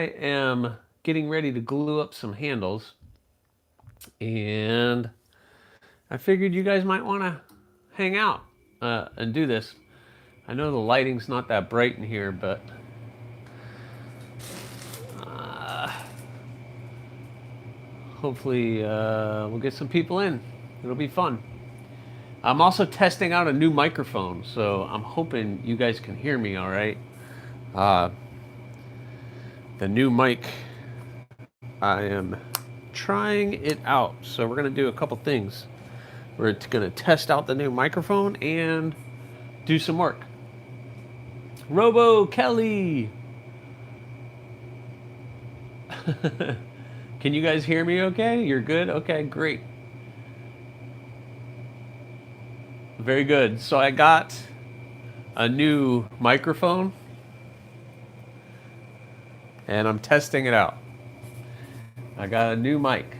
am getting ready to glue up some handles, and I figured you guys might want to hang out and do this. I know the lighting's not that bright in here, but hopefully we'll get some people in. It'll be fun. I'm also testing out a new microphone, so I'm hoping you guys can hear me all right. The new mic, I am trying it out. So we're going to do a couple things. We're going to test out the new microphone and do some work. Robo Kelly! Can you guys hear me okay? You're good? Okay, great. Very good. So I got a new microphone and I'm testing it out. I got a new mic,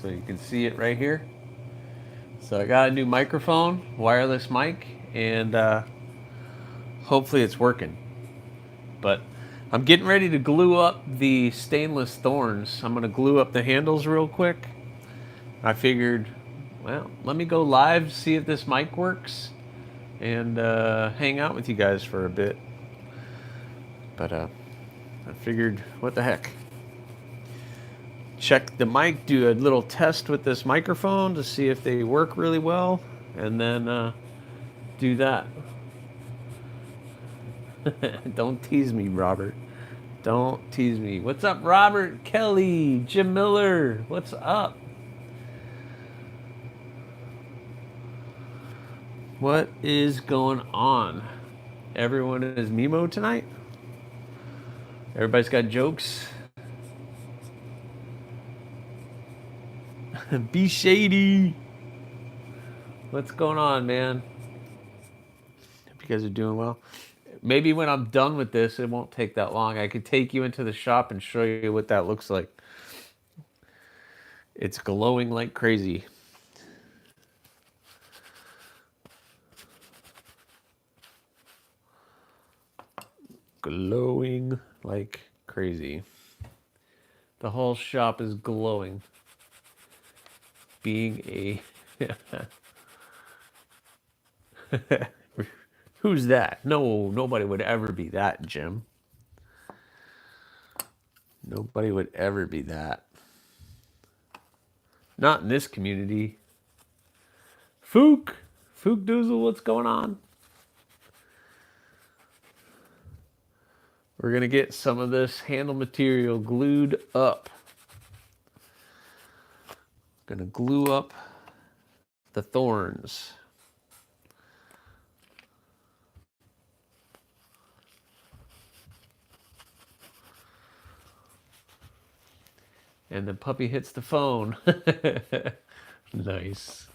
so you can see it right here. So I got a new microphone, wireless mic, and hopefully it's working. But I'm getting ready to glue up the stainless thorns. I'm going to glue up the handles real quick. I figured, well, let me go live, see if this mic works, and hang out with you guys for a bit. But I figured, what the heck? Check the mic, do a little test with this microphone to see if they work really well, and then do that. Don't tease me, Robert. Don't tease me. What's up, Robert, Kelly, Jim Miller? What's up? What is going on? Everyone is Mimo tonight? Everybody's got jokes? Be shady. What's going on, man? Hope you guys are doing well. Maybe when I'm done with this, it won't take that long. I could take you into the shop and show you what that looks like. It's glowing like crazy. Glowing like crazy. The whole shop is glowing. Being a... Who's that? No, nobody would ever be that, Jim. Nobody would ever be that. Not in this community. Fook Doozle, what's going on? We're going to get some of this handle material glued up. Going to glue up the thorns. And the puppy hits the phone. Nice.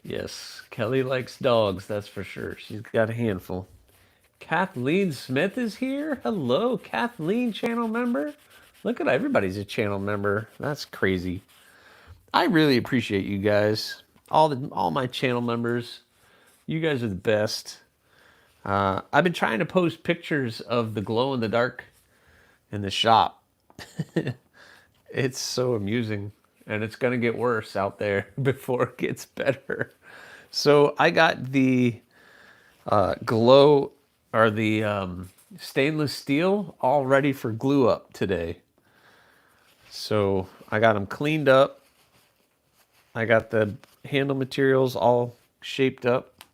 Yes, Kelly likes dogs, that's for sure. She's got a handful. Kathleen Smith is here. Hello, Kathleen, channel member. Look at everybody's a channel member. That's crazy. I really appreciate you guys. All my channel members. You guys are the best. I've been trying to post pictures of the glow in the dark in the shop. It's so amusing, and it's going to get worse out there before it gets better. So I got the glow, or the stainless steel, all ready for glue up today. So I got them cleaned up. I got the handle materials all shaped up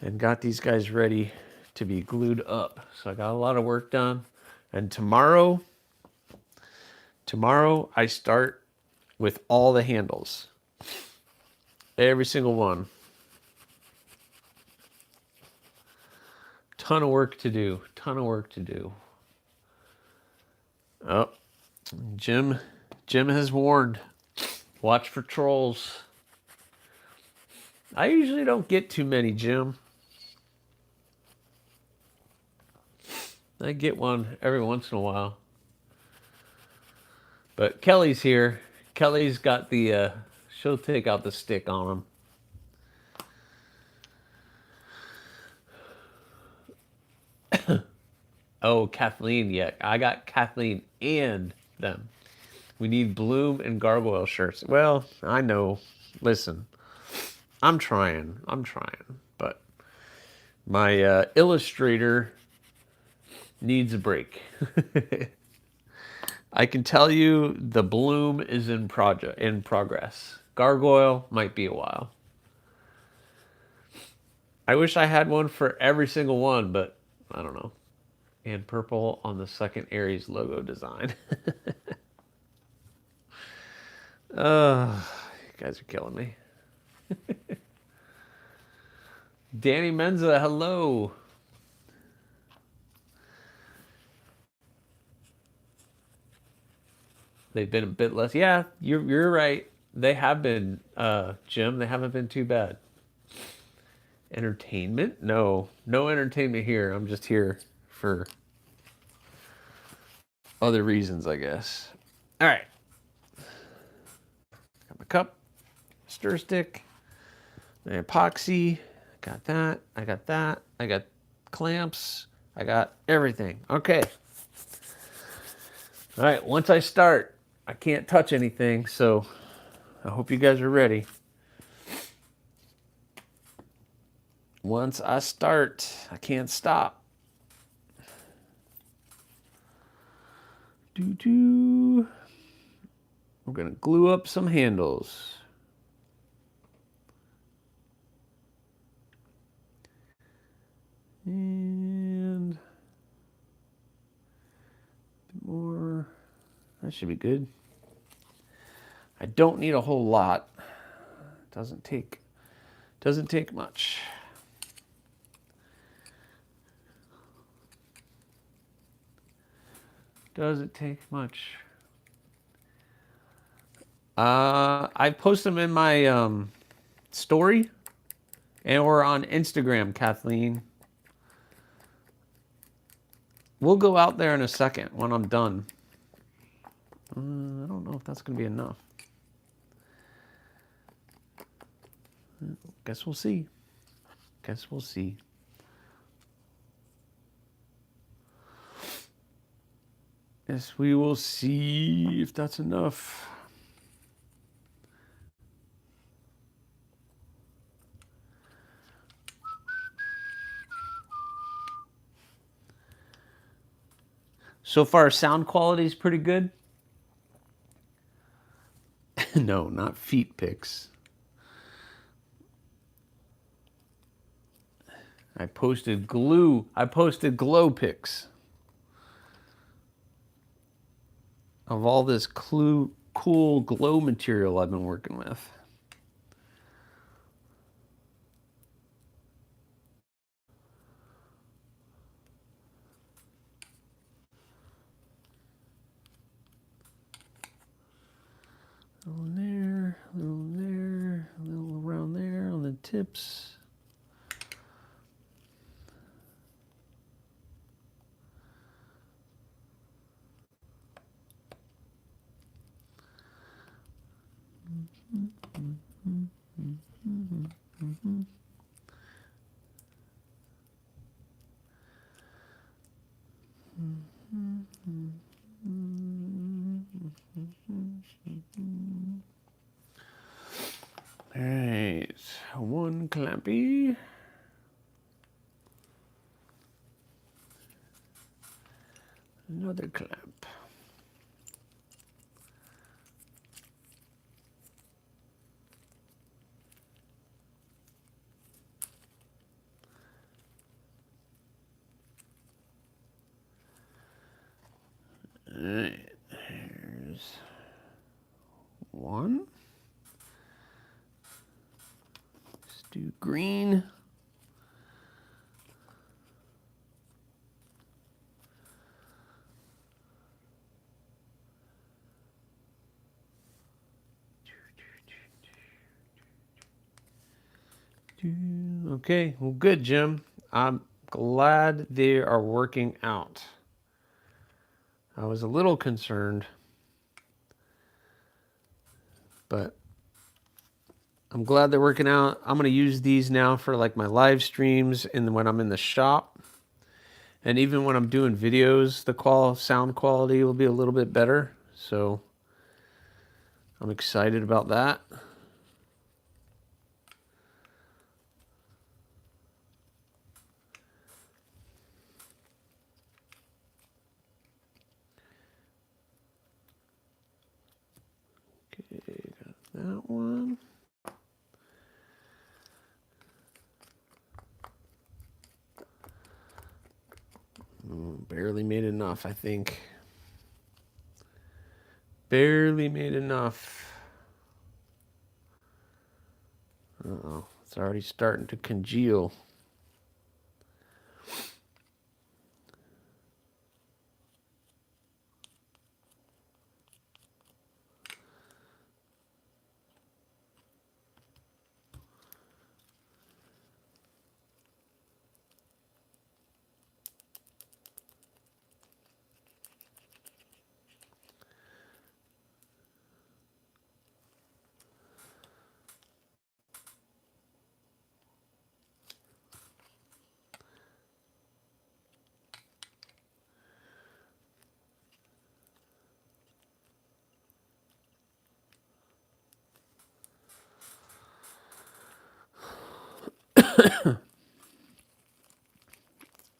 and got these guys ready to be glued up. So I got a lot of work done. And tomorrow I start with all the handles. Every single one. Ton of work to do. Ton of work to do. Oh, Jim has warned. Watch for trolls. I usually don't get too many, Jim. I get one every once in a while. But Kelly's here. Kelly's got the, she'll take out the stick on them. Oh, Kathleen, yeah. I got Kathleen and them. We need Bloom and Gargoyle shirts. Well, I know. Listen, I'm trying. But my illustrator needs a break. I can tell you the Bloom is in progress. Gargoyle might be a while. I wish I had one for every single one, but I don't know. And purple on the second Aries logo design. You guys are killing me. Danny Menza, hello. They've been a bit less. Yeah, you're right. They have been, Jim. They haven't been too bad. Entertainment? No entertainment here. I'm just here for other reasons, I guess. All right. Got my cup, stir stick, my epoxy. Got that. I got that. I got clamps. I got everything. Okay. All right. Once I start, I can't touch anything, so I hope you guys are ready. Once I start, I can't stop. We're going to glue up some handles. And a bit more. That should be good. I don't need a whole lot. Doesn't take much. Doesn't take much. I post them in my story or on Instagram, Kathleen. We'll go out there in a second when I'm done. I don't know if that's going to be enough. Guess we'll see. Guess we'll see. Yes, we will see if that's enough. So far, sound quality is pretty good. No, not feet pics. I posted glow pics of all this cool glow material I've been working with. A little there, a little there, a little around there on the tips. All right, one clampy. Another clamp. All right, here's one. Let's do green. Okay, well, good, Jim. I'm glad they are working out. I was a little concerned But I'm glad they're working out. I'm going to use these now for like my live streams and when I'm in the shop. And even when I'm doing videos, the sound quality will be a little bit better. So I'm excited about that. Okay, got that one. Barely made enough, I think. Barely made enough. Uh-oh, it's already starting to congeal.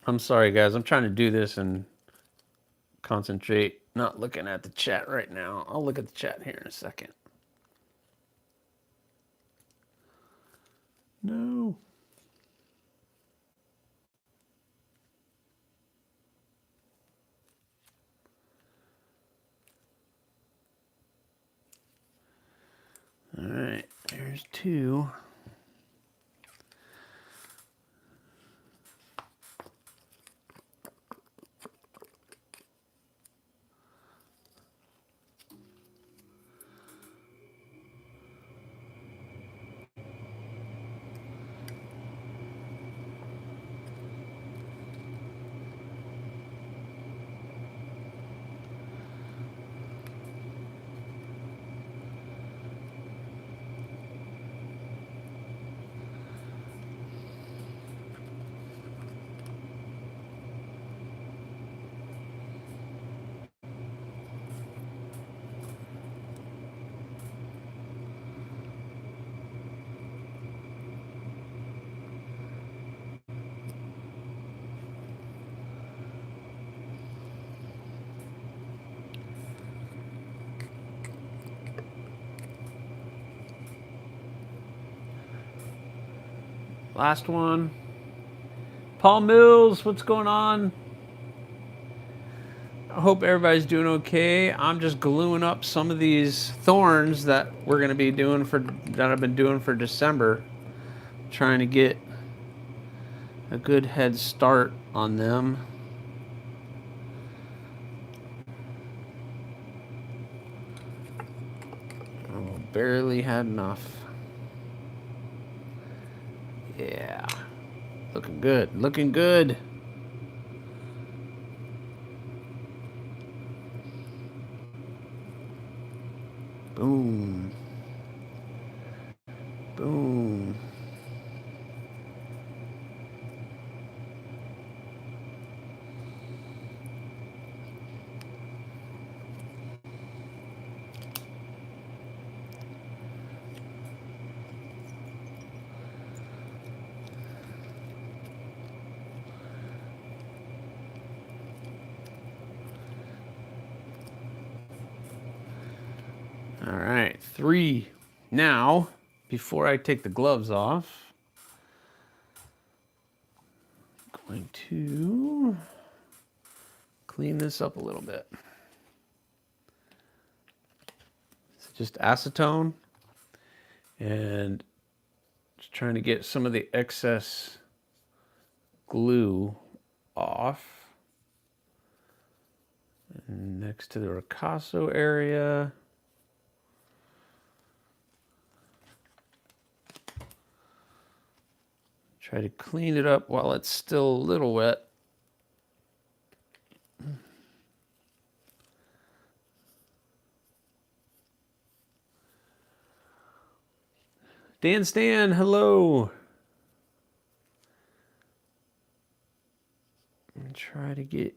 I'm sorry, guys. I'm trying to do this and concentrate, not looking at the chat right now. I'll look at the chat here in a second. No. All right, there's two. Last one. Paul Mills, what's going on? I hope everybody's doing okay. I'm just gluing up some of these thorns that we're going to be doing that I've been doing for December. Trying to get a good head start on them. Oh, barely had enough. Yeah. Looking good. Looking good. Boom. Boom. All right, 3. Now, before I take the gloves off, I'm going to clean this up a little bit. It's just acetone and just trying to get some of the excess glue off. And next to the ricasso area. Try to clean it up while it's still a little wet. Dan Stan, hello. And try to get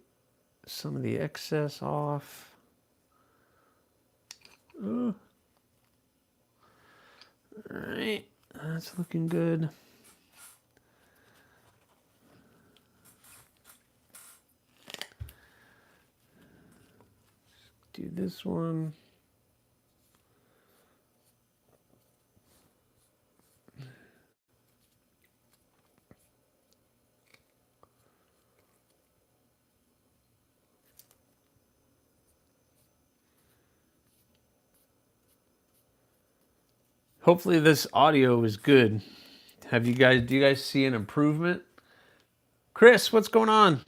some of the excess off. All right, that's looking good. Do this one. Hopefully this audio is good. Do you guys see an improvement? Chris, what's going on?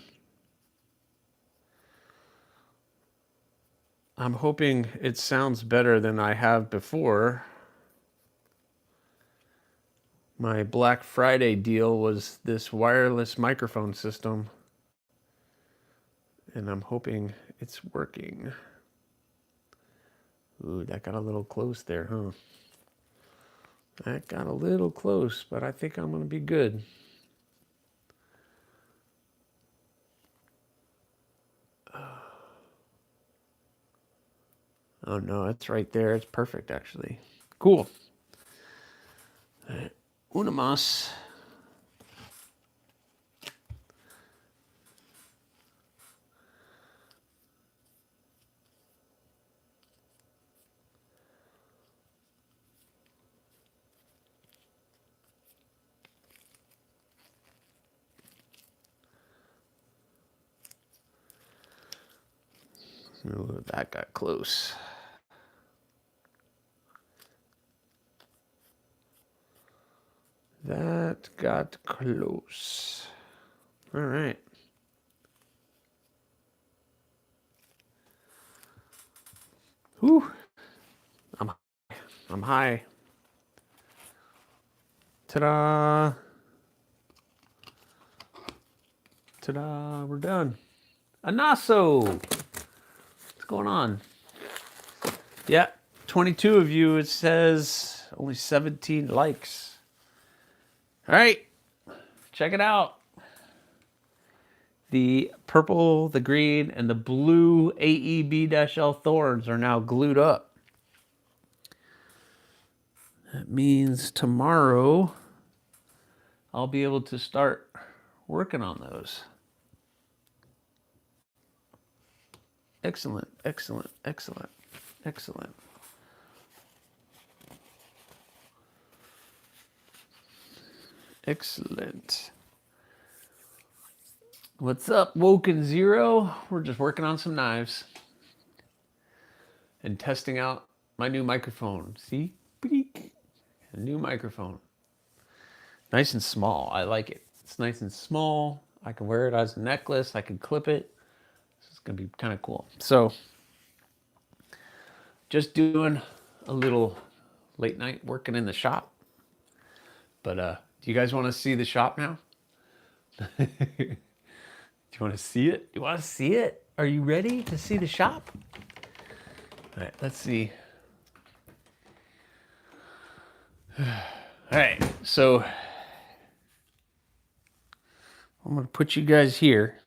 I'm hoping it sounds better than I have before. My Black Friday deal was this wireless microphone system, and I'm hoping it's working. Ooh, that got a little close there, huh? That got a little close, but I think I'm going to be good. Oh no, it's right there. It's perfect, actually. Cool. Una más. Ooh, that got close. That got close. All right. Whew. I'm high. Ta-da. Ta-da. We're done. Anaso. What's going on? Yeah. 22 of you, it says. Only 17 likes. All right. Check it out. The purple, the green, and the blue AEB-L thorns are now glued up. That means tomorrow I'll be able to start working on those. Excellent, excellent, excellent, excellent. Excellent. What's up, Woken Zero? We're just working on some knives and testing out my new microphone. See? A new microphone. Nice and small. I like it. It's nice and small. I can wear it as a necklace. I can clip it. This is going to be kind of cool. So, just doing a little late night working in the shop. But do you guys want to see the shop now? Do you want to see it? You want to see it? Are you ready to see the shop? All right, let's see. All right, so I'm going to put you guys here.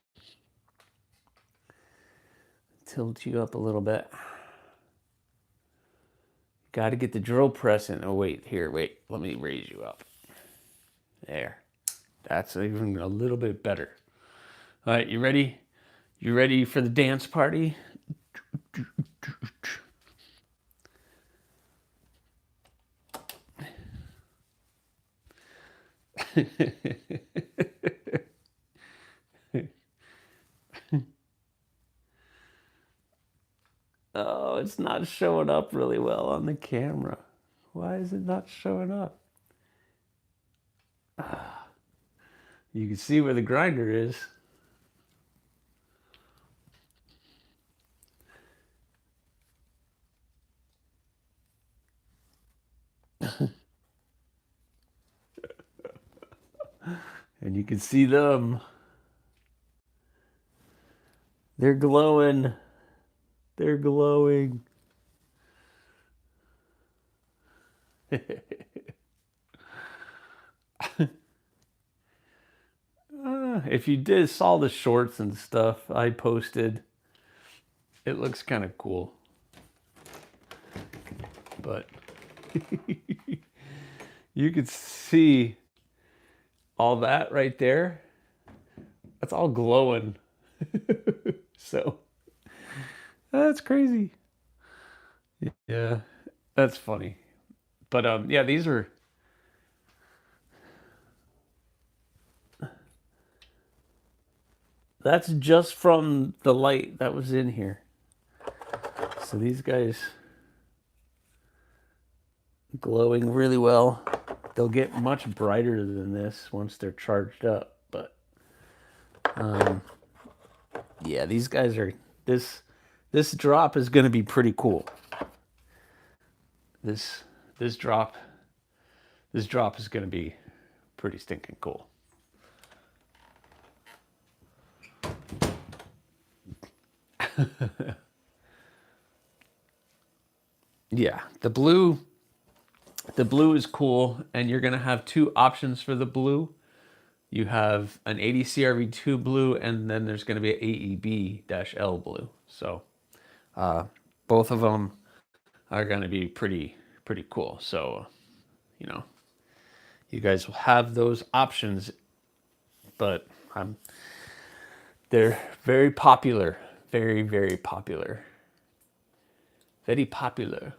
Tilt you up a little bit. Got to get the drill press in. Oh, wait, here, wait. Let me raise you up. There. That's even a little bit better. All right, you ready? You ready for the dance party? Oh, it's not showing up really well on the camera. Why is it not showing up? You can see where the grinder is. And you can see them. They're glowing. They're glowing. If you saw the shorts and stuff I posted, it looks kind of cool. But you could see all that right there. That's all glowing. So that's crazy. Yeah, that's funny. But yeah, these are. That's just from the light that was in here. So these guys glowing really well. They'll get much brighter than this once they're charged up. But yeah, these guys are this drop is going to be pretty cool. This drop is going to be pretty stinking cool. Yeah, the blue is cool, and you're gonna have two options for the blue. You have an ADCRV2 blue, and then there's gonna be an AEB-L blue. So both of them are gonna be pretty cool. So you know, you guys will have those options, but they're very popular, very popular. Very popular.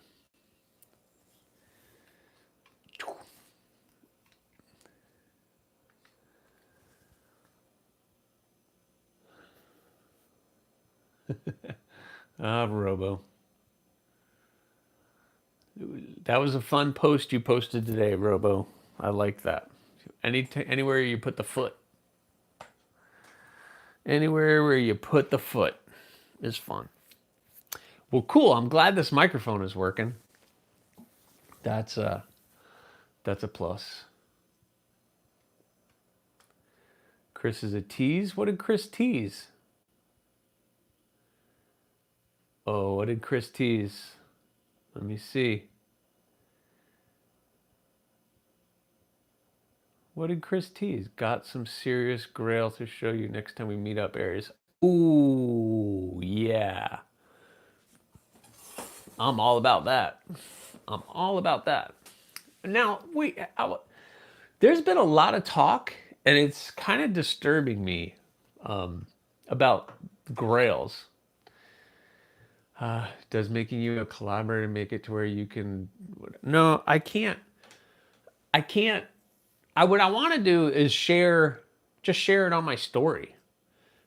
Robo. That was a fun post you posted today, Robo. I like that. Anywhere you put the foot. Anywhere where you put the foot is fun. Well, cool. I'm glad this microphone is working. That's a plus. Chris is a tease. What did Chris tease? Oh, what did Chris tease? Let me see. What did Chris tease? Got some serious grail to show you next time we meet up, Aries. Ooh, yeah. I'm all about that. I'm all about that. Now, wait, there's been a lot of talk, and it's kind of disturbing me about grails. Does making you a collaborator make it to where you can... No, I can't. What I want to do is just share it on my story.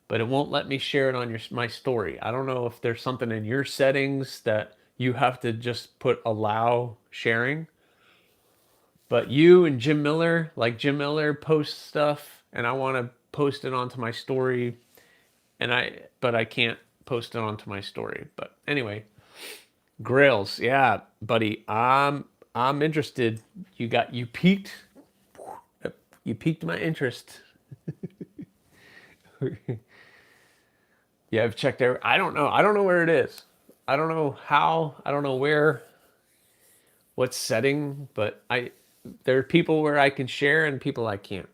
But it won't let me share it on my story. I don't know if there's something in your settings that you have to just put allow sharing. But you and Jim Miller, like Jim Miller posts stuff, and I want to post it onto my story, but I can't post it onto my story. But anyway, grails, yeah, buddy, I'm interested. You piqued my interest. Yeah, I've checked every. I don't know where it is. I don't know how. I don't know where. What setting? But there are people where I can share and people I can't.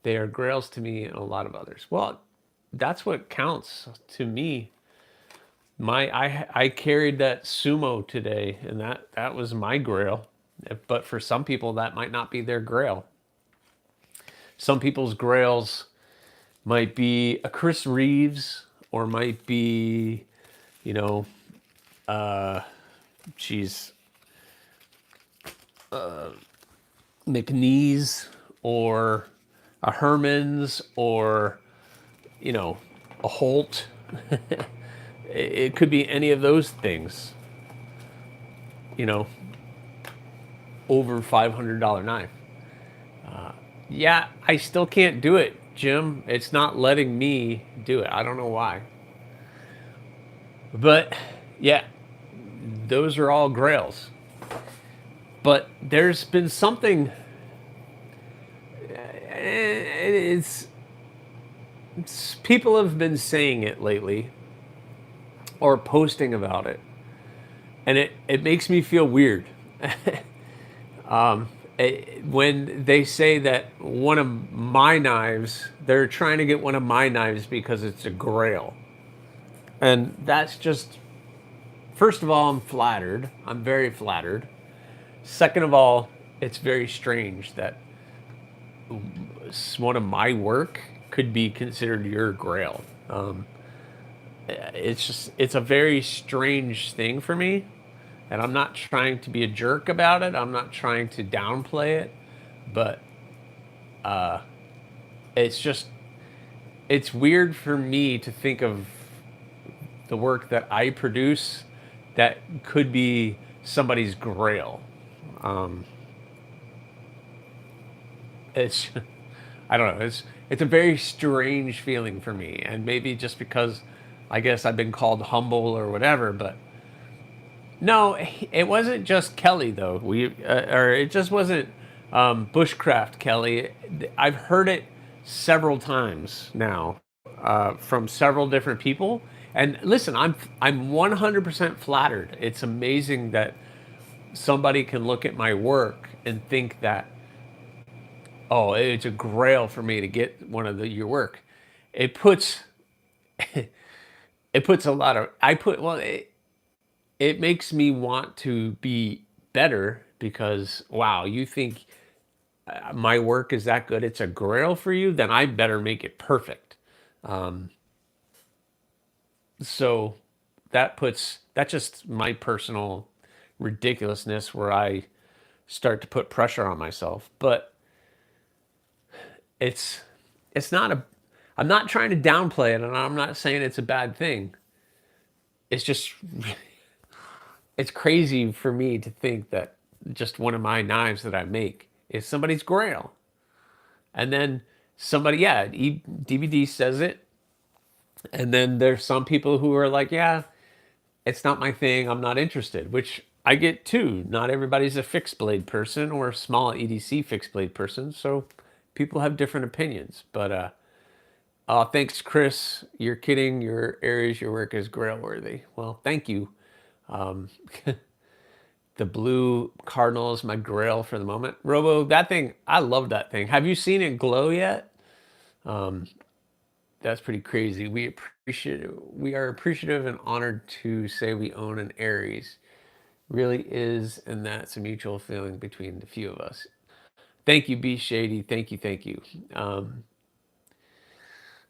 They are grails to me and a lot of others. Well, that's what counts to me. I carried that sumo today, and that was my grail. But for some people, that might not be their grail. Some people's grails might be a Chris Reeves, or might be, McNeese, or a Herman's, or, a Holt. It could be any of those things. Over $500 knife. Yeah, I still can't do it, Jim. It's not letting me do it. I don't know why. But yeah, those are all grails. But there's been something. People have been saying it lately, or posting about it, and it makes me feel weird. When they say that one of my knives they're trying to get one of my knives because it's a grail. And that's just, first of all, I'm flattered. I'm very flattered. Second of all, it's very strange that one of my work could be considered your grail. It's just, it's a very strange thing for me. And I'm not trying to be a jerk about it. I'm not trying to downplay it. But it's just, it's weird for me to think of the work that I produce that could be somebody's grail. It's, I don't know. It's a very strange feeling for me, and maybe just because I guess I've been called humble or whatever. But no, it wasn't just Kelly though. Or it just wasn't Bushcraft Kelly. I've heard it several times now from several different people. And listen, I'm 100% flattered. It's amazing that somebody can look at my work and think that, oh, it's a grail for me to get one of your work. It puts it puts a lot of it makes me want to be better because wow, you think my work is that good, it's a grail for you, then I better make it perfect. So that's just my personal ridiculousness where I start to put pressure on myself. But it's it's not a I'm not trying to downplay it, and I'm not saying it's a bad thing. It's just it's crazy for me to think that just one of my knives that I make is somebody's grail. And then somebody, yeah, DVD says it. And then there's some people who are like, yeah, it's not my thing. I'm not interested, which I get too. Not everybody's a fixed blade person or a small EDC fixed blade person. So people have different opinions. But thanks, Chris. You're kidding. Your Aries, your work is grail worthy. Well, thank you. Um, the blue cardinal is my grail for the moment. Robo, that thing, I love that thing. Have you seen it glow yet? That's pretty crazy. We are appreciative and honored to say we own an Aries. Really is, and that's a mutual feeling between the few of us. Thank you, B Shady. Thank you, thank you.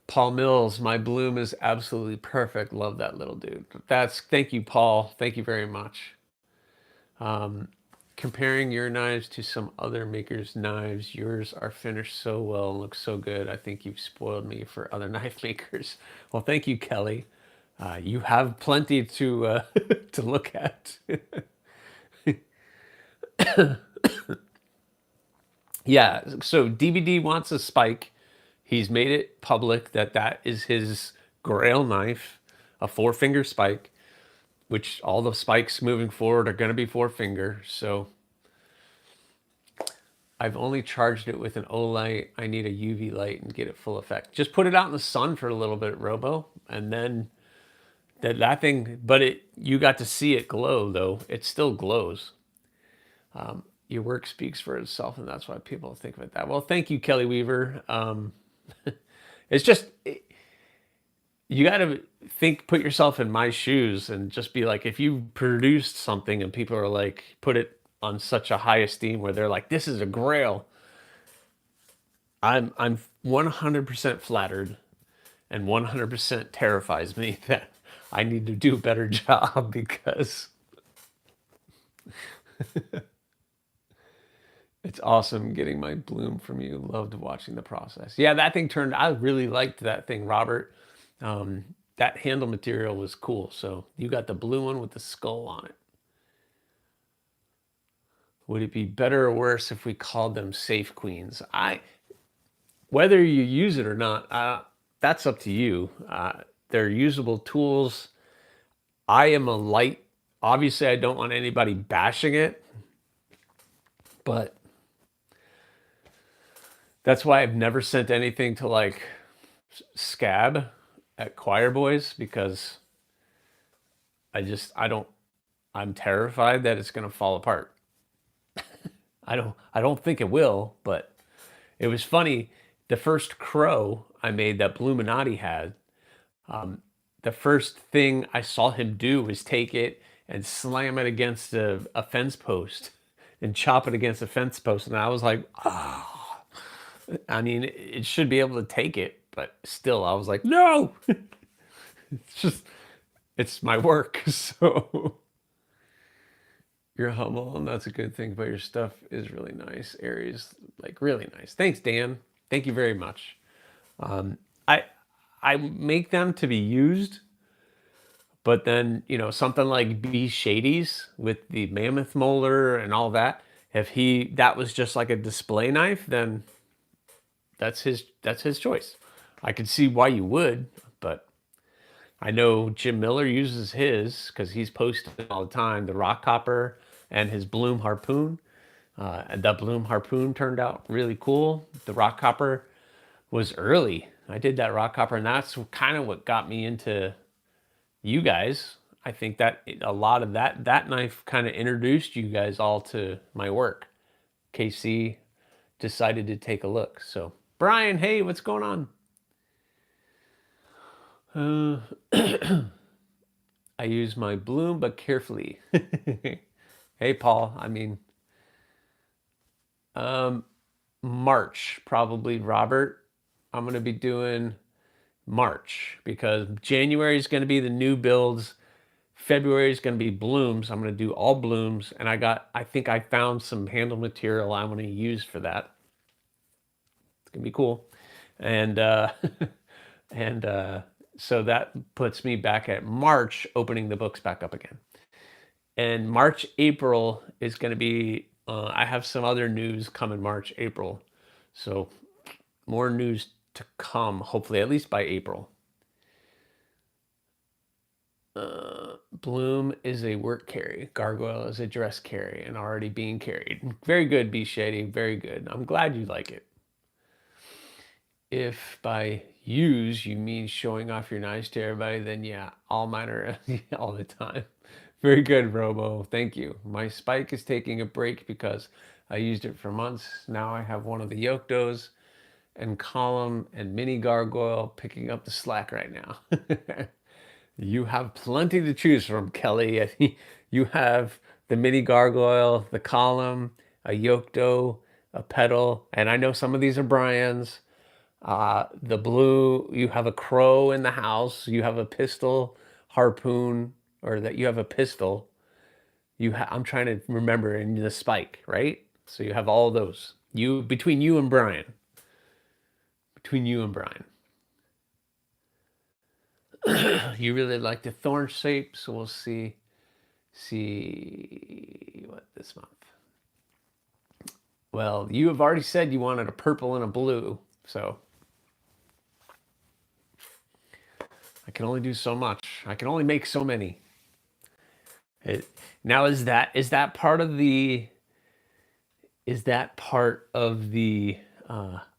Paul Mills, my bloom is absolutely perfect. Love that little dude. Thank you, Paul. Thank you very much. Comparing your knives to some other makers' knives, yours are finished so well and look so good. I think you've spoiled me for other knife makers. Well, thank you, Kelly. You have plenty to to look at. Yeah, so DVD wants a spike. He's made it public that that is his grail knife, a 4-finger spike, which all the spikes moving forward are going to be 4-finger. So I've only charged it with an O light. I need a UV light and get it full effect. Just put it out in the sun for a little bit, Robo, and then that thing. But you got to see it glow though. It still glows. Your work speaks for itself, and that's why people think of it that. Well, thank you, Kelly Weaver. It's just you got to put yourself in my shoes, and just be like, if you produced something and people are like, put it on such a high esteem where they're like, this is a grail. I'm 100% flattered, and 100% terrifies me that I need to do a better job because it's awesome getting my bloom from you. Loved watching the process. Yeah, that thing I really liked that thing, Robert. That handle material was cool. So you got the blue one with the skull on it. Would it be better or worse if we called them safe queens? Whether you use it or not, that's up to you. They're usable tools. I am a light. Obviously, I don't want anybody bashing it, but that's why I've never sent anything to like Scab at Choir Boys, because I'm terrified that it's going to fall apart. I don't think it will, but it was funny. The first crow, I made that Bluminati had, the first thing I saw him do was take it and slam it against a fence post and chop it against a fence post. And I was like, ah, I mean, it should be able to take it, but still, I was like, no, it's just, it's my work. So you're humble, and that's a good thing, but your stuff is really nice. Aries, like really nice. Thanks, Dan. Thank you very much. I I make them to be used, but then, something like B Shady's with the mammoth molar and all that, if that was just like a display knife, then that's his choice. I could see why you would, but I know Jim Miller uses his because he's posting all the time, the rock hopper and his bloom harpoon. And that bloom harpoon turned out really cool. The rock hopper was early. I did that rock hopper, and that's kind of what got me into you guys. I think that a lot of that knife kind of introduced you guys all to my work. KC decided to take a look. So Brian, hey, what's going on? I use my bloom, but carefully. Hey, Paul. I mean, March probably, Robert. I'm going to be doing March because January is going to be the new builds. February is going to be blooms. I'm going to do all blooms, and I think I found some handle material I'm going to use for that. It's going to be cool, and and so that puts me back at March, opening the books back up again. And March, April is going to be. I have some other news coming March, April, so more news to come. Hopefully, at least by April. Bloom is a work carry. Gargoyle is a dress carry and already being carried. Very good, B Shady. Very good. I'm glad you like it. If by use you mean showing off your knives to everybody, then yeah, all mine are all the time. Very good, Robo. Thank you. My spike is taking a break because I used it for months. Now I have one of the Yoktos and column and mini gargoyle picking up the slack right now. You have plenty to choose from, Kelly. You have the mini gargoyle, the column, a Yokto, a pedal, and I know some of these are Brian's. The blue, you have a crow in the house. You have a pistol harpoon, or that you have a pistol. I'm trying to remember in the spike, right? So you have all those. Between you and Brian. Between you and Brian. You really like the thorn shape, so we'll see what this month. Well, you have already said you wanted a purple and a blue, so I can only do so much. I can only make so many. Now is that part of the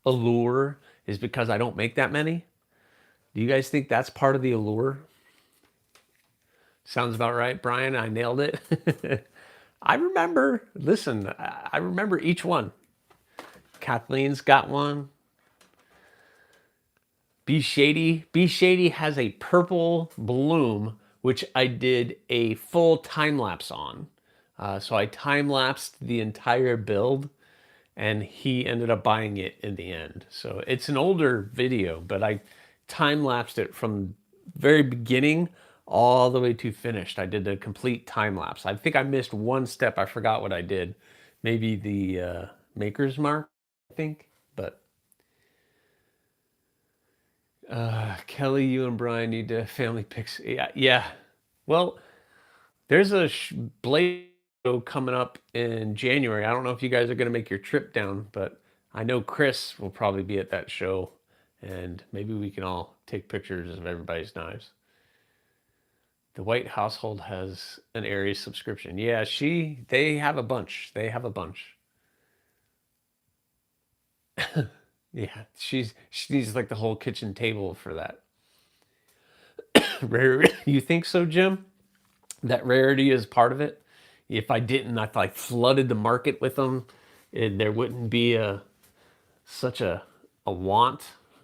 allure, is because I don't make that many? Do you guys think that's part of the allure? Sounds about right, Brian. I nailed it. I remember. Listen, I remember each one. Kathleen's got one. B Shady has a purple bloom, which I did a full time lapse on. So I time lapsed the entire build, and he ended up buying it in the end. So it's an older video, but I time lapsed it from very beginning all the way to finished. I did a complete time lapse. I think I missed one step. I forgot what I did. Maybe the maker's mark, I think. But Kelly, you and Brian need to family pics. Yeah. Well, there's a Blade show coming up in January. I don't know if you guys are going to make your trip down, but I know Chris will probably be at that show, and maybe we can all take pictures of everybody's knives. The White household has an Aries subscription. Yeah, they have a bunch. They have a bunch. Yeah, she needs like the whole kitchen table for that. You think so, Jim? That rarity is part of it? If I didn't, if I flooded the market with them, there wouldn't be such a want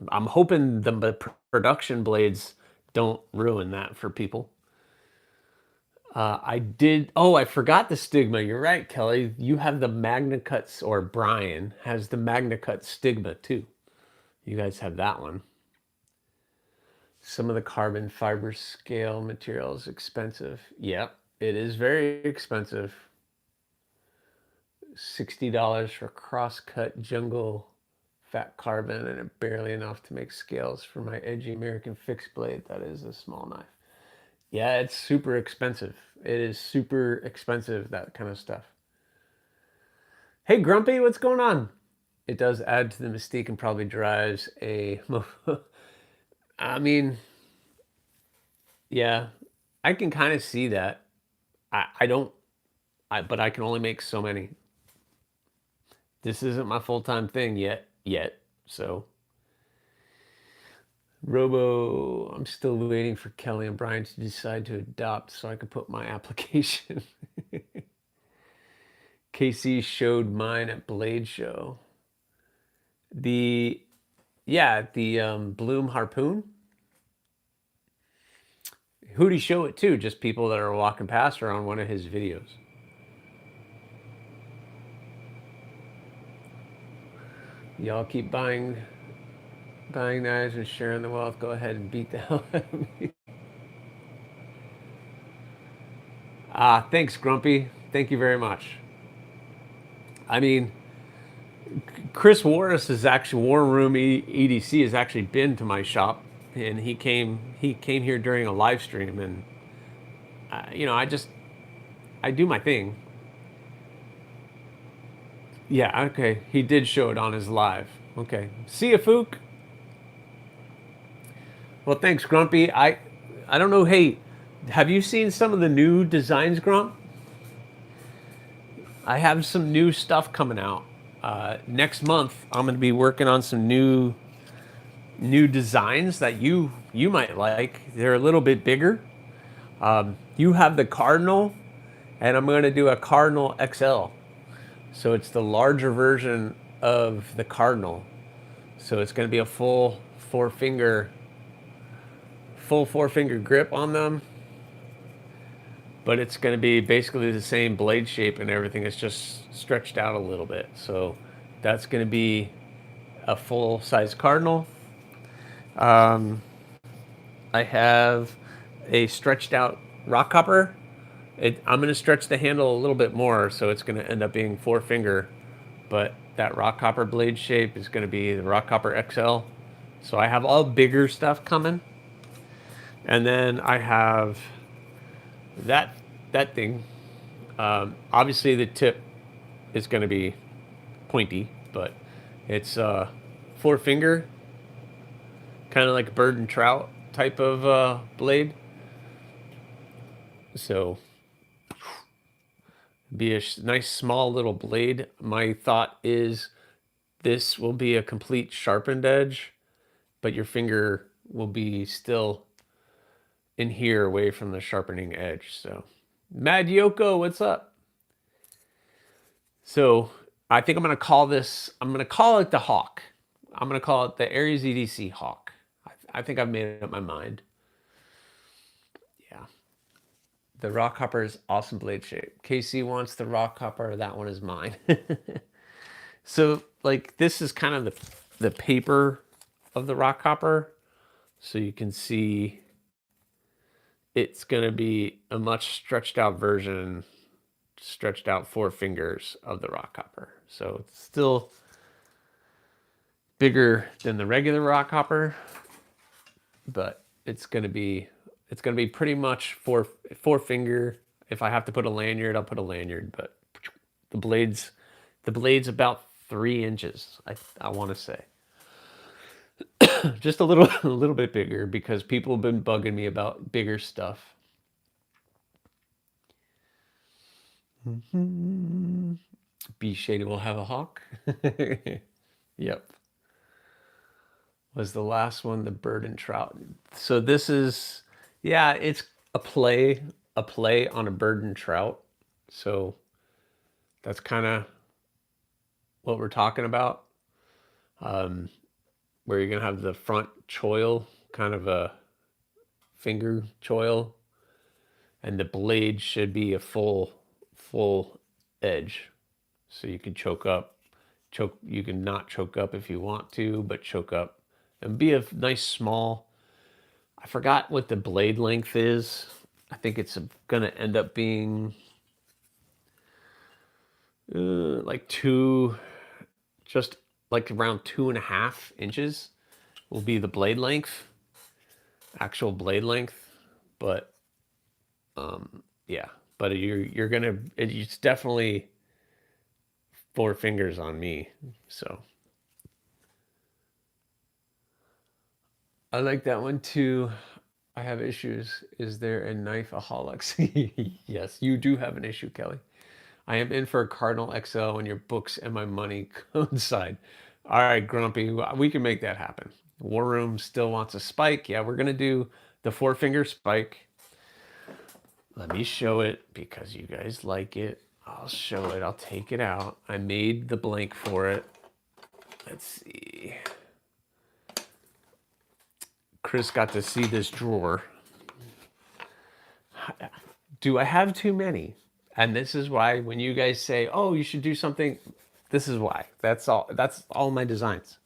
I'm hoping the production blades don't ruin that for people. I did. Oh, I forgot the stigma. You're right, Kelly. You have the Magna Cuts, or Brian has the Magna Cut stigma too. You guys have that one. Some of the carbon fiber scale material is expensive. Yep, it is very expensive. $60 for cross-cut jungle fat carbon, and barely enough to make scales for my edgy American fixed blade. That is a small knife. Yeah, it's super expensive. It is super expensive, that kind of stuff. Hey, Grumpy, what's going on? It does add to the mystique and probably drives a... I mean, yeah, I can kind of see that. I don't... but I can only make so many. This isn't my full-time thing yet. So... Robo, I'm still waiting for Kelly and Brian to decide to adopt so I can put my application. KC showed mine at Blade Show. The Bloom Harpoon. Who'd he show it to? Just people that are walking past or on one of his videos? Y'all keep buying knives and sharing the wealth. Go ahead and beat the hell out of me. Thanks, Grumpy. Thank you very much. I mean, Chris Warris is actually War Room EDC has actually been to my shop, and he came here during a live stream, and I do my thing. Yeah, okay. He did show it on his live. Okay. See ya, Fook. Well, thanks, Grumpy. I don't know. Hey, have you seen some of the new designs, Grump? I have some new stuff coming out. Next month, I'm going to be working on some new designs that you might like. They're a little bit bigger. You have the Cardinal, and I'm going to do a Cardinal XL. So it's the larger version of the Cardinal. So it's going to be a full four finger grip on them. But it's going to be basically the same blade shape and everything. It's just stretched out a little bit. So that's going to be a full size Cardinal. I have a stretched out rock hopper. I'm going to stretch the handle a little bit more, so it's going to end up being four finger. But that rock hopper blade shape is going to be the rock hopper XL. So I have all bigger stuff coming. And then I have that thing. Obviously the tip is going to be pointy, but it's four finger, kind of like a bird and trout type of blade. So be a nice small little blade. My thought is this will be a complete sharpened edge, but your finger will be still in here away from the sharpening edge. So Mad Yoko, what's up? So I think I'm going to call it the Hawk. I'm going to call it the AriesEDC Hawk. I think I've made up my mind. Yeah. The rock hopper is awesome blade shape. KC wants the rock hopper. That one is mine. So like this is kind of the paper of the rock hopper. So you can see it's going to be a much stretched out version, stretched out four fingers of the rock hopper. So it's still bigger than the regular rock hopper, but it's going to be pretty much four finger. If I have to put a lanyard, I'll put a lanyard, but the blade's about 3 inches, I want to say. Just a little bit bigger because people have been bugging me about bigger stuff. B Shady will have a hawk. Yep. Was the last one the bird and trout? So this is, yeah, it's a play on a bird and trout. So that's kind of what we're talking about. where you're going to have the front choil, kind of a finger choil, and the blade should be a full edge. So you can choke up. You can not choke up if you want to, but choke up. And be a nice small, I forgot what the blade length is. I think it's going to end up being like just like around 2.5 inches will be the blade length, actual blade length. But yeah, but it's definitely 4 fingers on me. So I like that one too. I have issues. Is there a knife-aholics? Yes, you do have an issue, Kelly. I am in for a Cardinal XL when your books and my money coincide. All right, Grumpy, we can make that happen. War Room still wants a spike. Yeah, we're going to do the 4-finger spike. Let me show it because you guys like it. I'll show it. I'll take it out. I made the blank for it. Let's see. Chris got to see this drawer. Do I have too many? And this is why when you guys say, oh, you should do something, this is why. That's all my designs.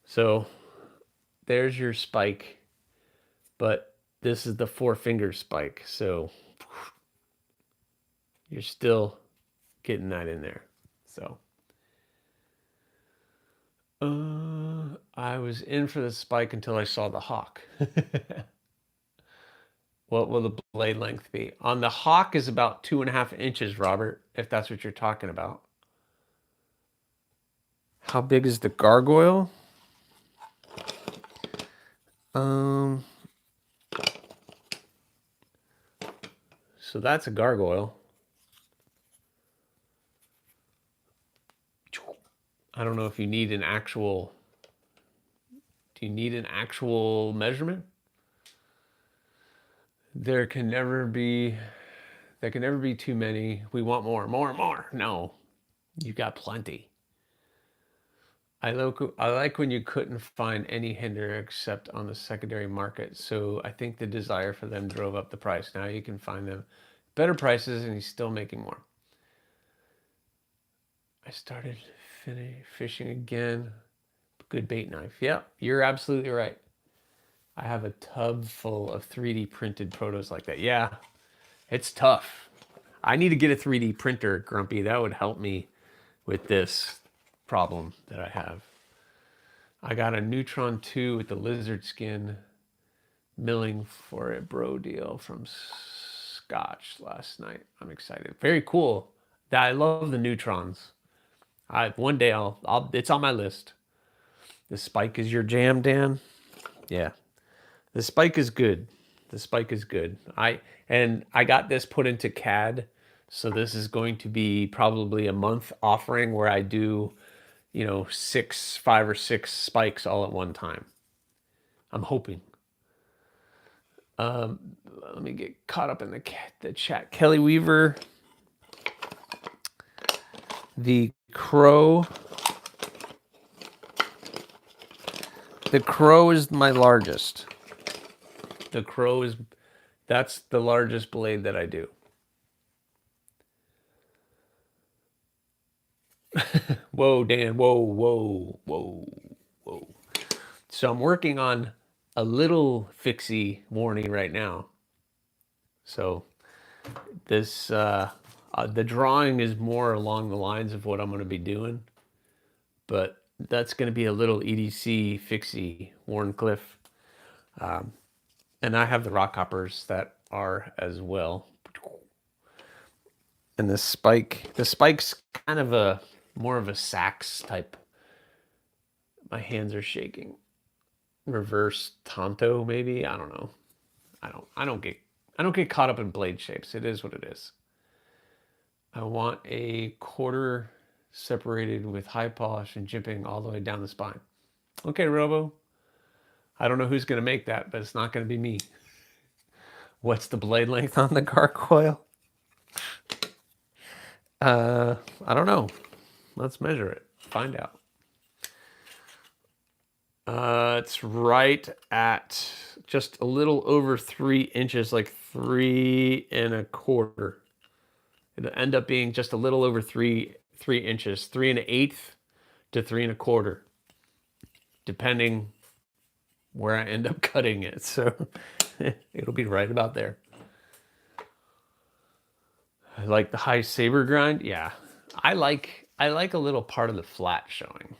So there's your spike, but this is the 4-finger spike. So you're still getting that in there. So I was in for the spike until I saw the hawk. What will the blade length be? On the hawk is about 2.5 inches, Robert, if that's what you're talking about. How big is the gargoyle? So that's a gargoyle. I don't know if you need an actual. Do you need an actual measurement? There can never be too many. We want more. No, you got plenty. I like when you couldn't find any hinder except on the secondary market. So I think the desire for them drove up the price. Now you can find them better prices and he's still making more. I started fishing again. Good bait knife. Yeah, you're absolutely right. I have a tub full of 3D printed protos like that. Yeah, it's tough. I need to get a 3D printer, Grumpy. That would help me with this problem that I have. I got a Neutron 2 with the lizard skin milling for a bro deal from Scotch last night. I'm excited. Very cool. I love the Neutrons. One day it's on my list. The spike is your jam, Dan? Yeah. The spike is good. The spike is good. I got this put into CAD, so this is going to be probably a month offering where I do, 5 or 6 spikes all at one time. I'm hoping. Let me get caught up in the chat. Kelly Weaver, the crow. The crow is my largest. The crow that's the largest blade that I do. Whoa, Dan. Whoa. So I'm working on a little fixie warning right now. So this, the drawing is more along the lines of what I'm going to be doing. But that's going to be a little EDC fixie Warncliffe. And I have the rock hoppers that are as well. And the spike's kind of more of a sax type. My hands are shaking. Reverse Tonto, maybe? I don't know. I don't get caught up in blade shapes. It is what it is. I want a quarter separated with high polish and jimping all the way down the spine. Okay, Robo. I don't know who's going to make that, but it's not going to be me. What's the blade length on the gargoyle? I don't know. Let's measure it. Find out. It's right at just a little over 3 inches, like 3 1/4. It'll end up being just a little over 3 inches, 3 1/8 to 3 1/4, depending where I end up cutting it. So it'll be right about there. I like the high saber grind. Yeah, I like a little part of the flat showing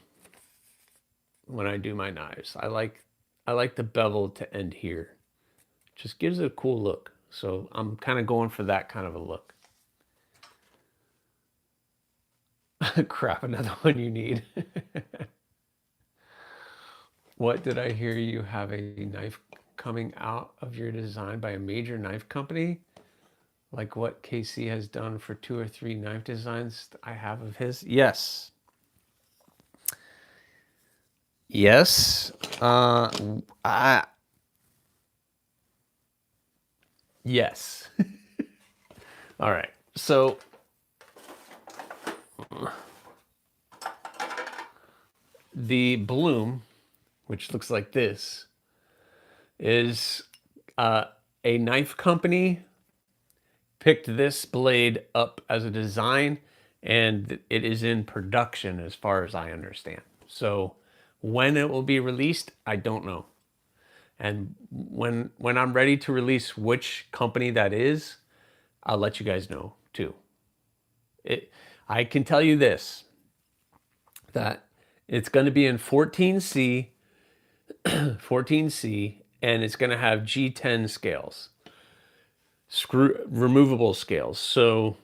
when I do my knives. I like the bevel to end here. Just gives it a cool look. So I'm kind of going for that kind of a look. Crap, another one you need. What did I hear? You have a knife coming out of your design by a major knife company? Like what KC has done for 2 or 3 knife designs I have of his? Yes. Yes. Yes. All right. So the bloom, which looks like this, is a knife company picked this blade up as a design, and it is in production as far as I understand. So when it will be released, I don't know. And when I'm ready to release which company that is, I'll let you guys know too. I can tell you this, that it's going to be in 14C, 14C, and it's going to have G10 scales, removable scales. So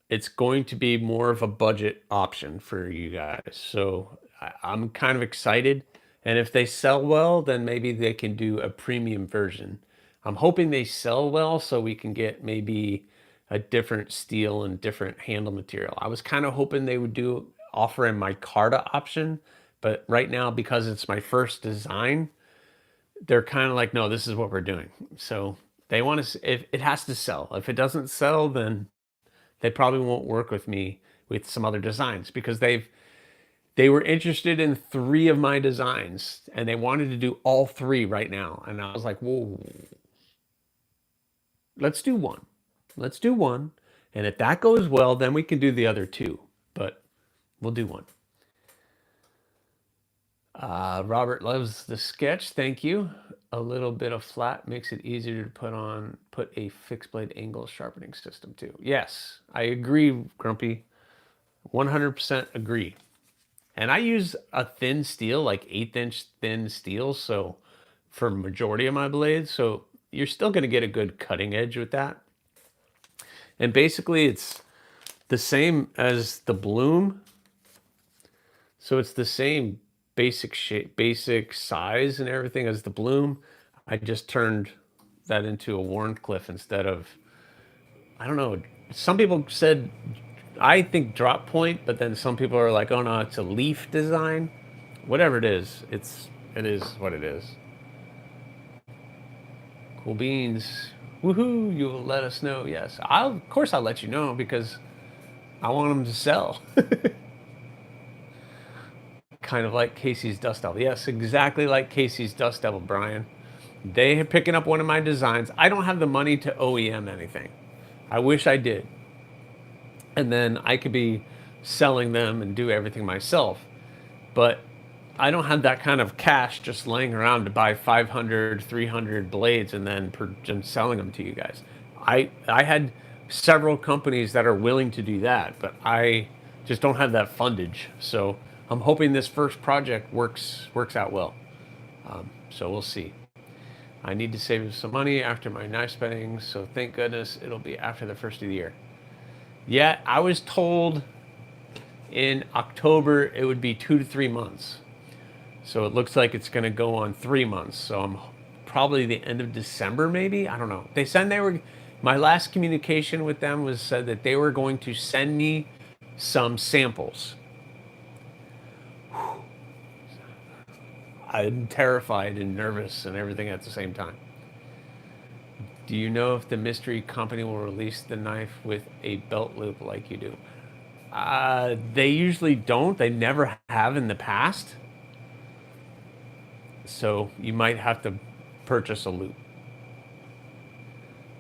it's going to be more of a budget option for you guys. So I'm kind of excited. And if they sell well, then maybe they can do a premium version. I'm hoping they sell well so we can get maybe a different steel and different handle material. I was kind of hoping they would offer a micarta option, but right now, because it's my first design, they're kind of like, no, this is what we're doing. So they want to, if it has to sell. If it doesn't sell, then they probably won't work with me with some other designs, because they were interested in 3 of my designs and they wanted to do all 3 right now. And I was like, whoa, let's do one. Let's do one. And if that goes well, then we can do the other 2. But we'll do one. Robert loves the sketch. Thank you. A little bit of flat makes it easier to put a fixed blade angle sharpening system too. Yes, I agree, Grumpy. 100% agree. And I use a thin steel, like 1/8 inch thin steel, so for majority of my blades, so you're still going to get a good cutting edge with that. And basically it's the same as the bloom. So it's the same basic shape, basic size and everything as the bloom. I just turned that into a Warncliffe instead of, I don't know, some people said, I think drop point, but then some people are like, oh no, it's a leaf design. Whatever it is what it is. Cool beans. Woohoo, you will let us know. Yes, of course I'll let you know, because I want them to sell. Kind of like Casey's Dust Devil. Yes, exactly like Casey's Dust Devil, Brian. They are picking up one of my designs. I don't have the money to OEM anything. I wish I did. And then I could be selling them and do everything myself. But I don't have that kind of cash just laying around to buy 500, 300 blades and then selling them to you guys. I had several companies that are willing to do that, but I just don't have that fundage. So I'm hoping this first project works out well. So we'll see. I need to save some money after my knife spending, so thank goodness it'll be after the first of the year. Yeah, I was told in October it would be 2 to 3 months. So it looks like it's going to go on 3 months. So I'm probably the end of December, maybe. I don't know. They said my last communication with them was said that they were going to send me some samples. I'm terrified and nervous and everything at the same time. Do you know if the mystery company will release the knife with a belt loop like you do? They usually don't. They never have in the past. So you might have to purchase a loop.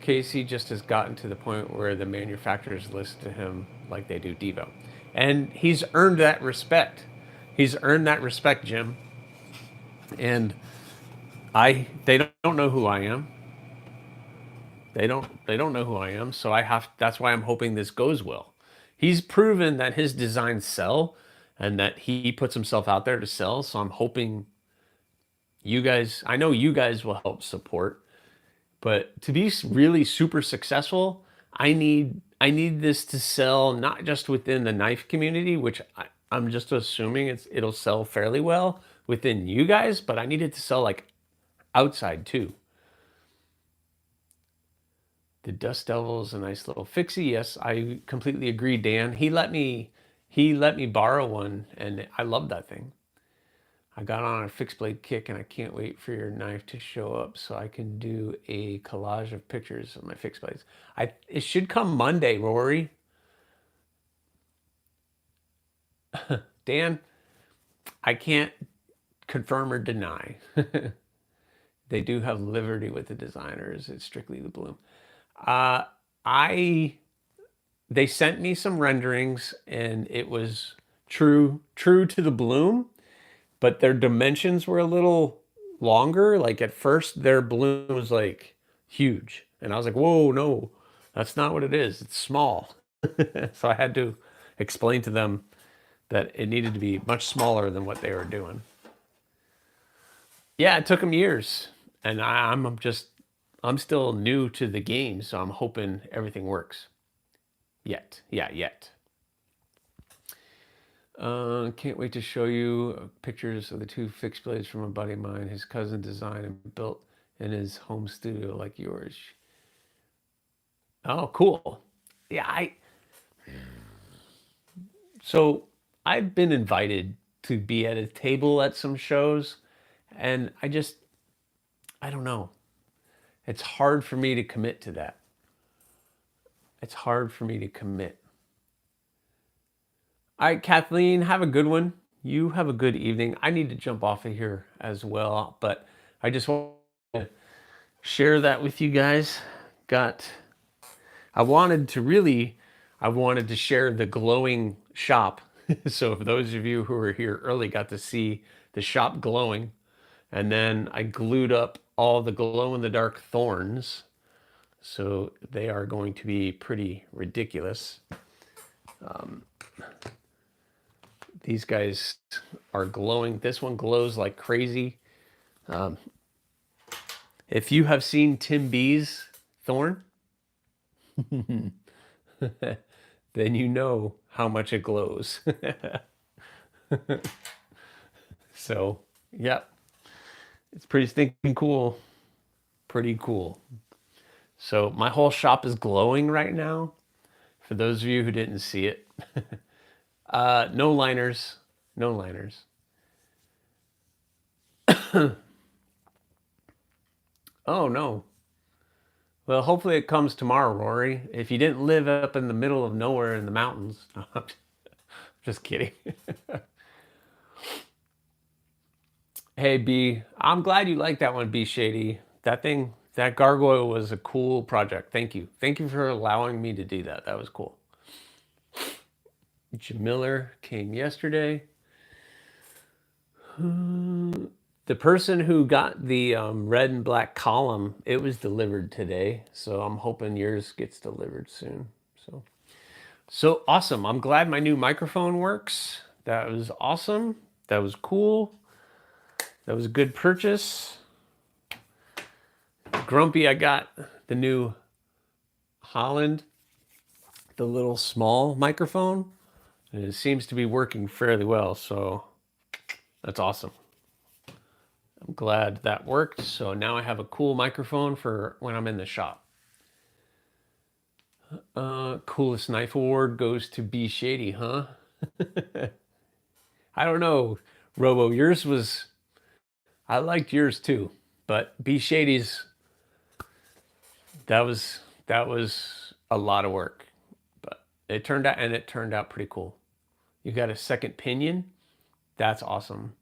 Casey just has gotten to the point where the manufacturers listen to him like they do Devo. And he's earned that respect. He's earned that respect, Jim. And they don't know who I am. They don't know who I am, so that's why I'm hoping this goes well. He's proven that his designs sell and that he puts himself out there to sell, so I'm hoping you guys, I know you guys will help support, but to be really super successful, I need this to sell not just within the knife community, which I'm just assuming it'll sell fairly well within you guys, but I need it to sell like outside too. The Dust Devil is a nice little fixie. Yes, I completely agree, Dan. He let me borrow one, and I love that thing. I got on a fixed blade kick, and I can't wait for your knife to show up so I can do a collage of pictures of my fixed blades. It should come Monday, Rory. Dan, I can't confirm or deny. They do have liberty with the designers. It's strictly the bloom. They sent me some renderings, and it was true to the bloom, but their dimensions were a little longer. Like at first their bloom was like huge, and I was like, whoa, no, that's not what it is. It's small. So I had to explain to them that it needed to be much smaller than what they were doing. Yeah, it took them years, and I'm still new to the game, so I'm hoping everything works. Yet. Can't wait to show you pictures of the two fixed blades from a buddy of mine. His cousin designed and built in his home studio like yours. Oh, cool. Yeah, so I've been invited to be at a table at some shows, and I don't know. It's hard for me to commit to that. It's hard for me to commit. All right, Kathleen, have a good one. You have a good evening. I need to jump off of here as well, but I just want to share that with you guys. I wanted to share the glowing shop. So for those of you who were here early, got to see the shop glowing. And then I glued up all the glow-in-the-dark thorns. So they are going to be pretty ridiculous. These guys are glowing. This one glows like crazy. If you have seen Tim B's thorn, then you know how much it glows. So, yeah, it's pretty stinking cool. Pretty cool. So my whole shop is glowing right now. For those of you who didn't see it. No liners. No liners. Oh, no. Well, hopefully it comes tomorrow, Rory. If you didn't live up in the middle of nowhere in the mountains. No, I'm just kidding. Hey, B. I'm glad you like that one, B Shady. That gargoyle was a cool project. Thank you. Thank you for allowing me to do that. That was cool. Jim Miller came yesterday. The person who got the red and black column, it was delivered today. So I'm hoping yours gets delivered soon. So awesome. I'm glad my new microphone works. That was awesome. That was cool. That was a good purchase. Grumpy, I got the new Holland, the little small microphone. And it seems to be working fairly well. So that's awesome. I'm glad that worked. So now I have a cool microphone for when I'm in the shop. Coolest knife award goes to B Shady, huh? I don't know, Robo. I liked yours too, but B Shady's, that was a lot of work, but it turned out pretty cool. You got a second pinion. That's awesome.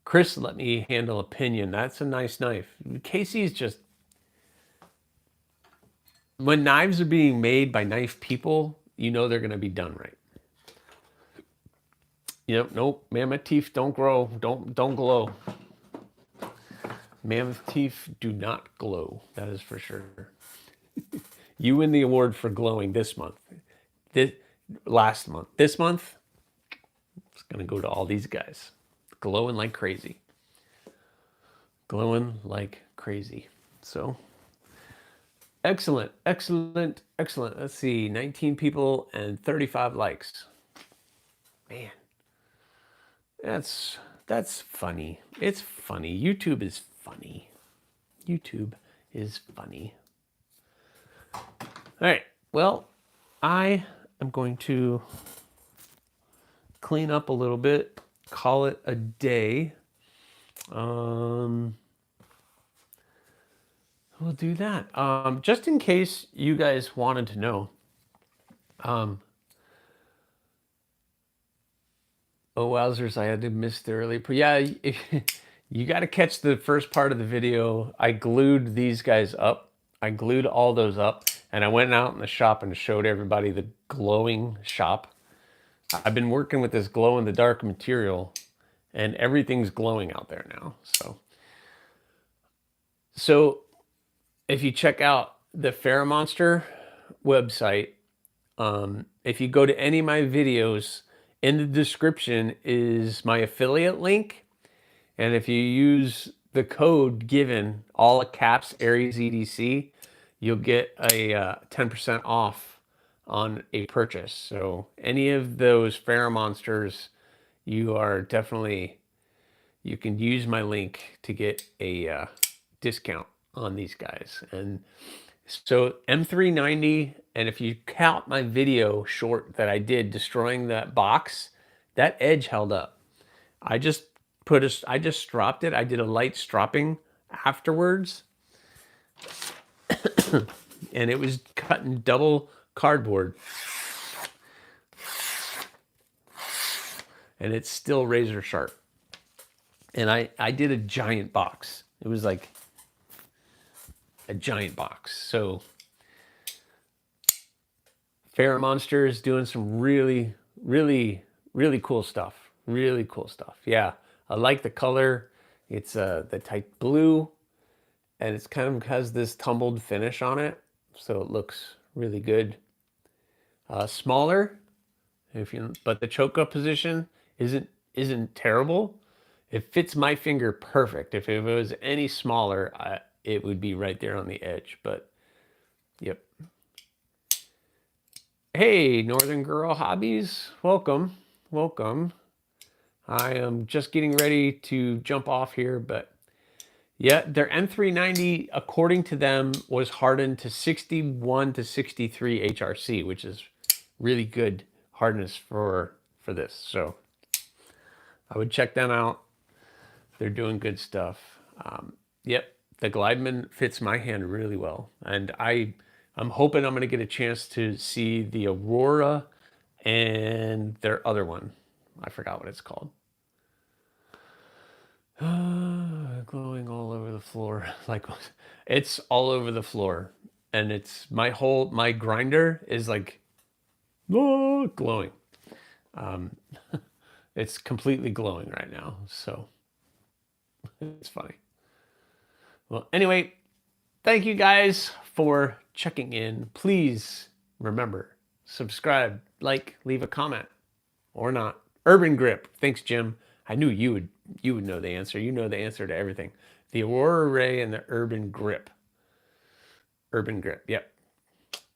Chris let me handle a pinion. That's a nice knife. Casey's just, when knives are being made by knife people, you know they're going to be done right. Yep, nope, mammoth teeth don't grow, don't glow. Mammoth teeth do not glow, that is for sure. You win the award for glowing this month. Last month. This month, it's going to go to all these guys. Glowing like crazy. Glowing like crazy. So, excellent, excellent, excellent. Let's see, 19 people and 35 likes. Man, that's funny. It's funny. YouTube is funny. YouTube is funny. All right, well, I am going to clean up a little bit, call it a day. We'll do that. Just in case you guys wanted to know. Oh, wowzers, I had to miss the early. Yeah, you got to catch the first part of the video. I glued these guys up. I glued all those up, and I went out in the shop and showed everybody the glowing shop. I've been working with this glow-in-the-dark material, and everything's glowing out there now. So if you check out the Monster website, if you go to any of my videos, in the description is my affiliate link. And if you use the code given, all caps, AriesEDC, you'll get a 10% off on a purchase. So any of those Monsters, you can use my link to get a discount on these guys. And so M390, and if you count my video short that I did destroying that box, that edge held up. I just stropped it. I did a light stropping afterwards. And it was cut in double cardboard. And it's still razor sharp. And I did a giant box. It was like a giant box. So Monster is doing some really, really, really cool stuff. Really cool stuff. Yeah, I like the color. It's the tight blue, and it's kind of has this tumbled finish on it, so it looks really good. Smaller, but the choke up position isn't terrible. It fits my finger perfect. If it was any smaller, it would be right there on the edge. But yep. Hey, Northern Girl Hobbies, welcome, welcome. I am just getting ready to jump off here, but yeah, their M390, according to them, was hardened to 61 to 63 HRC, which is really good hardness for this. So I would check them out. They're doing good stuff. Yep, the Glideman fits my hand really well, and I'm hoping I'm going to get a chance to see the Aurora and their other one. I forgot what it's called. Glowing all over the floor. Like, it's all over the floor. And it's my grinder is like glowing. It's completely glowing right now. So it's funny. Well, anyway, thank you guys for checking in. Please remember, subscribe, like, leave a comment, or not. Urban Grip. Thanks, Jim. I knew you would know the answer. You know the answer to everything. The Aurora Ray and the Urban Grip. Urban Grip. Yep.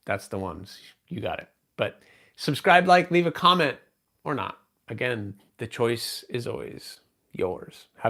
That's the ones. You got it. But subscribe, like, leave a comment, or not. Again, the choice is always yours. Have a